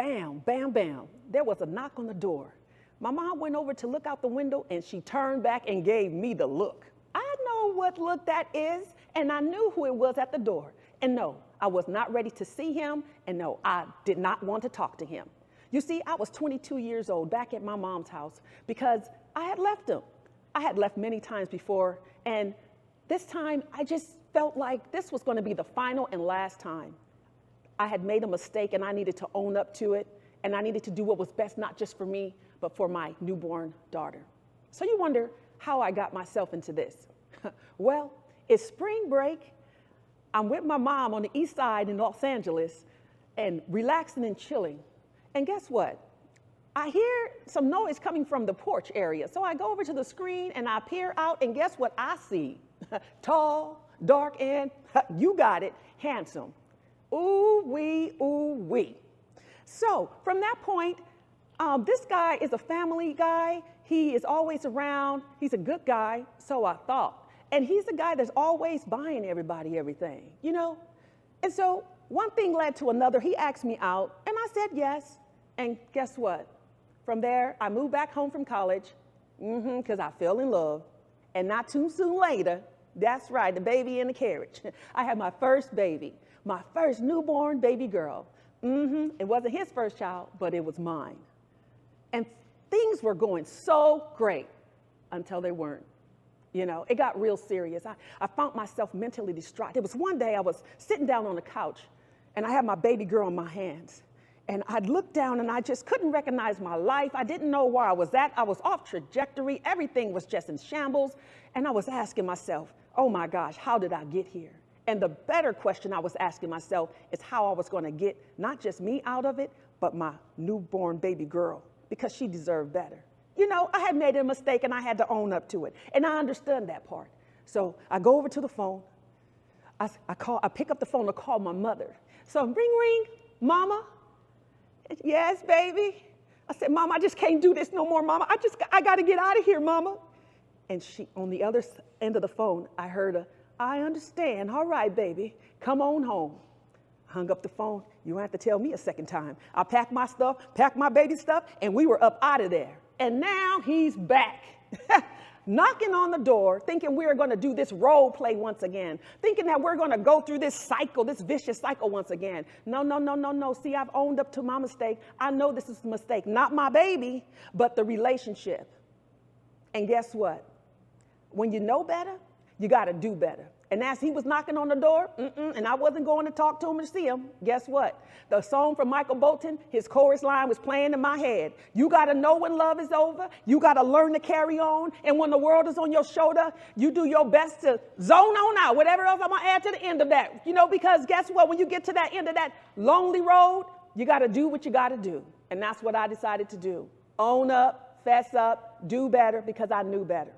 bam, bam, bam, there was a knock on the door. My mom went over to look out the window and she turned back and gave me the look. I know what look that is, and I knew who it was at the door. And no, I was not ready to see him, and no, I did not want to talk to him. You see, I was 22 years old back at my mom's house because I had left him. I had left many times before, and this time I just felt like this was going to be the final and last time. I had made a mistake and I needed to own up to it, and I needed to do what was best, not just for me, but for my newborn daughter. So you wonder how I got myself into this. Well, it's spring break. I'm with my mom on the east side in Los Angeles and relaxing and chilling. And guess what? I hear some noise coming from the porch area. So I go over to the screen and I peer out, and guess what I see? Tall, dark, and you got it, handsome. Ooh wee, ooh wee. So from that point, this guy is a family guy. He is always around. He's a good guy, so I thought. And he's a guy that's always buying everybody everything, you know? And so one thing led to another. He asked me out, and I said yes. And guess what? From there, I moved back home from college, because I fell in love. And not too soon later, that's right, the baby in the carriage. I had my first baby, my first newborn baby girl. It wasn't his first child, but it was mine. And things were going so great until they weren't. You know, it got real serious. I found myself mentally distraught. It was one day I was sitting down on the couch and I had my baby girl in my hands. And I'd looked down and I just couldn't recognize my life. I didn't know where I was at. I was off trajectory. Everything was just in shambles. And I was asking myself, oh my gosh, how did I get here? And the better question I was asking myself is how I was going to get not just me out of it, but my newborn baby girl, because she deserved better. You know, I had made a mistake and I had to own up to it. And I understood that part. So I go over to the phone. I pick up the phone to call my mother. So ring, ring, Mama. Yes, baby. I said, Mama, I just can't do this no more, Mama. I got to get out of here, Mama. And she, on the other end of the phone, I heard her, I understand. All right, baby, come on home. Hung up the phone. You don't have to tell me a second time. I packed my stuff, packed my baby stuff, and we were up out of there. And now he's back, knocking on the door, thinking we're going to do this role play once again, thinking that we're going to go through this cycle, this vicious cycle once again. No, no, no, no, no. See, I've owned up to my mistake. I know this is a mistake, not my baby, but the relationship. And guess what? When you know better, you got to do better. And as he was knocking on the door, and I wasn't going to talk to him or see him, guess what? The song from Michael Bolton, his chorus line was playing in my head. You got to know when love is over. You got to learn to carry on. And when the world is on your shoulder, you do your best to zone on out. Whatever else I'm going to add to the end of that. You know, because guess what? When you get to that end of that lonely road, you got to do what you got to do. And that's what I decided to do. Own up, fess up, do better, because I knew better.